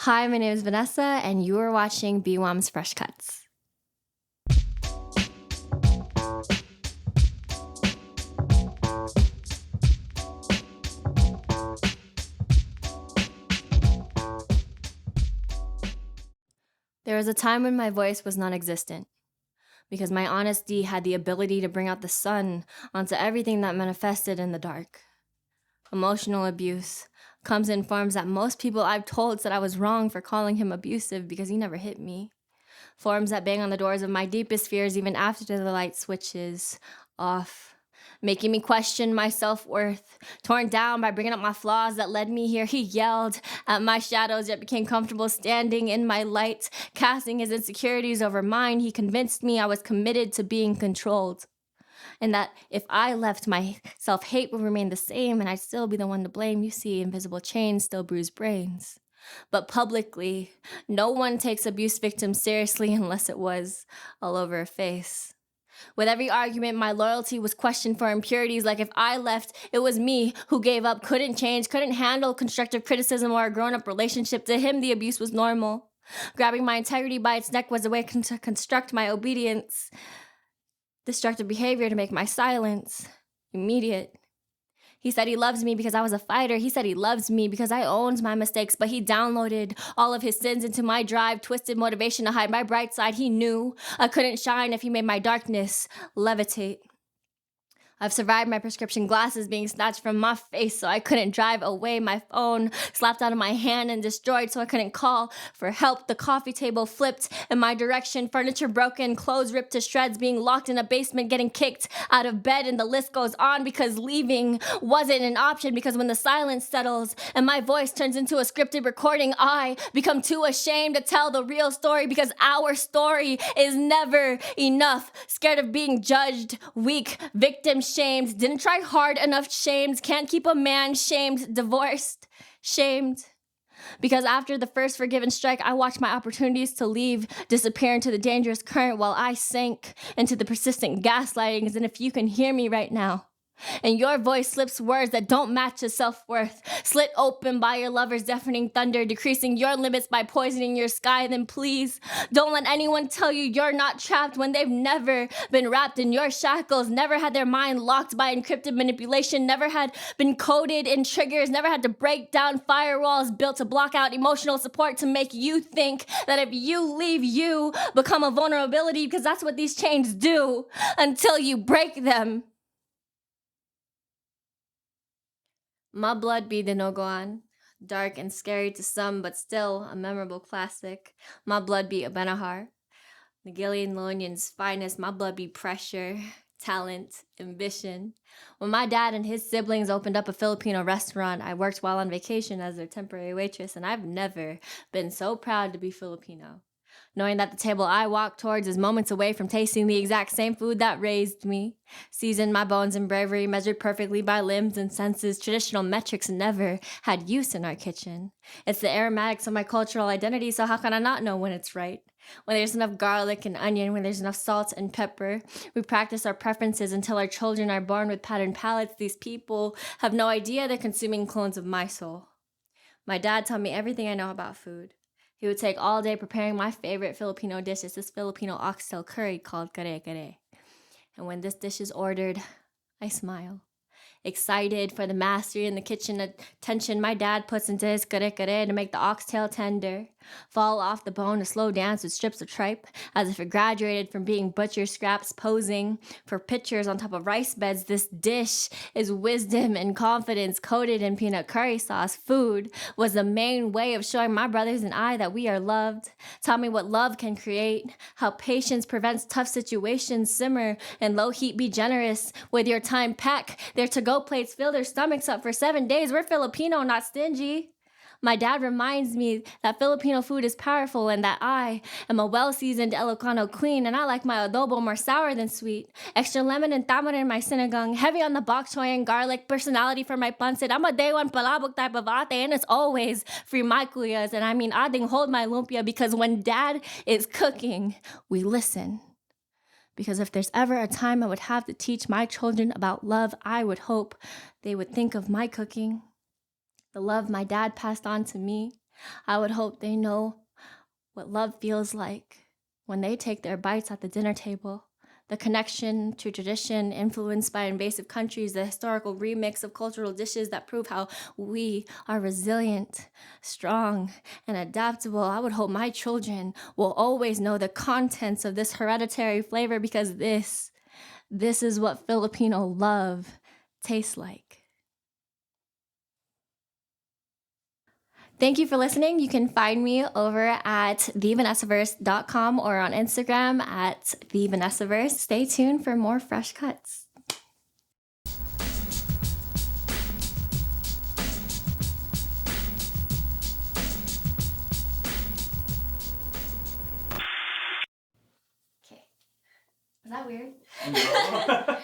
Hi, my name is Vanessa, and you are watching BWOMS Fresh Cuts. There was a time when my voice was non-existent, because my honesty had the ability to bring out the sun onto everything that manifested in the dark. Emotional abuse comes in forms that most people I've told said I was wrong for calling him abusive because he never hit me. Forms that bang on the doors of my deepest fears even after the light switches off, making me question my self-worth, torn down by bringing up my flaws that led me here. He yelled at my shadows, yet became comfortable standing in my light, casting his insecurities over mine. He convinced me I was committed to being controlled, and that if I left, my self-hate would remain the same and I'd still be the one to blame. You see, invisible chains still bruise brains. But publicly, no one takes abuse victims seriously unless it was all over a face. With every argument, my loyalty was questioned for impurities, like if I left, it was me who gave up, couldn't change, couldn't handle constructive criticism or a grown-up relationship. To him, the abuse was normal. Grabbing my integrity by its neck was a way to construct my obedience. Destructive behavior to make my silence immediate. He said he loves me because I was a fighter. He said he loves me because I owned my mistakes, but he downloaded all of his sins into my drive, twisted motivation to hide my bright side. He knew I couldn't shine if he made my darkness levitate. I've survived my prescription glasses being snatched from my face so I couldn't drive away, my phone slapped out of my hand and destroyed so I couldn't call for help, the coffee table flipped in my direction, furniture broken, clothes ripped to shreds, being locked in a basement, getting kicked out of bed, and the list goes on because leaving wasn't an option, because when the silence settles and my voice turns into a scripted recording, I become too ashamed to tell the real story because our story is never enough. Scared of being judged, weak, victim shamed, didn't try hard enough shamed, can't keep a man shamed, divorced, shamed. Because after the first forgiven strike, I watched my opportunities to leave disappear into the dangerous current while I sank into the persistent gaslightings. And if you can hear me right now, and your voice slips words that don't match your self-worth, slit open by your lover's deafening thunder, decreasing your limits by poisoning your sky, then please don't let anyone tell you you're not trapped when they've never been wrapped in your shackles, never had their mind locked by encrypted manipulation, never had been coded in triggers, never had to break down firewalls built to block out emotional support to make you think that if you leave, you become a vulnerability, because that's what these chains do until you break them. My Blood be the Nogoan, dark and scary to some, but still a memorable classic. My Blood be Abenahar, the Gillian Lonian's finest. My blood be pressure, talent, ambition. When my dad and his siblings opened up a Filipino restaurant, I worked while on vacation as their temporary waitress, and I've never been so proud to be Filipino. Knowing that the table I walk towards is moments away from tasting the exact same food that raised me. Seasoned my bones in bravery, measured perfectly by limbs and senses. Traditional metrics never had use in our kitchen. It's the aromatics of my cultural identity, so how can I not know when it's right? When there's enough garlic and onion, when there's enough salt and pepper. We practice our preferences until our children are born with patterned palates. These people have no idea they're consuming clones of my soul. My dad taught me everything I know about food. He would take all day preparing my favorite Filipino dish. It's this Filipino oxtail curry called kare-kare. And when this dish is ordered, I smile. Excited for the mastery in the kitchen attention my dad puts into his kare-kare to make the oxtail tender, fall off the bone to slow dance with strips of tripe, as if it graduated from being butcher scraps, posing for pictures on top of rice beds. This dish is wisdom and confidence coated in peanut curry sauce. Food was the main way of showing my brothers and I that we are loved. Taught me what love can create, how patience prevents tough situations. Simmer and low heat, be generous with your time. Pack their to-go plates, fill their stomachs up for 7 days. We're Filipino, not stingy. My dad reminds me that Filipino food is powerful and that I am a well-seasoned Ilocano queen, and I like my adobo more sour than sweet. Extra lemon and tamarind in my sinigang, heavy on the bok choy and garlic, personality for my pancit. I'm a day one palabok type of ate, and it's always free my kuyas. And I mean, ading hold my lumpia, because when dad is cooking, we listen. Because if there's ever a time I would have to teach my children about love, I would hope they would think of my cooking. The love my dad passed on to me, I would hope they know what love feels like when they take their bites at the dinner table. The connection to tradition influenced by invasive countries, the historical remix of cultural dishes that prove how we are resilient, strong, and adaptable. I would hope my children will always know the contents of this hereditary flavor, because this is what Filipino love tastes like. Thank you for listening. You can find me over at thevanessaverse.com or on Instagram at thevanessaverse. Stay tuned for more fresh cuts. Okay. Is that weird? No.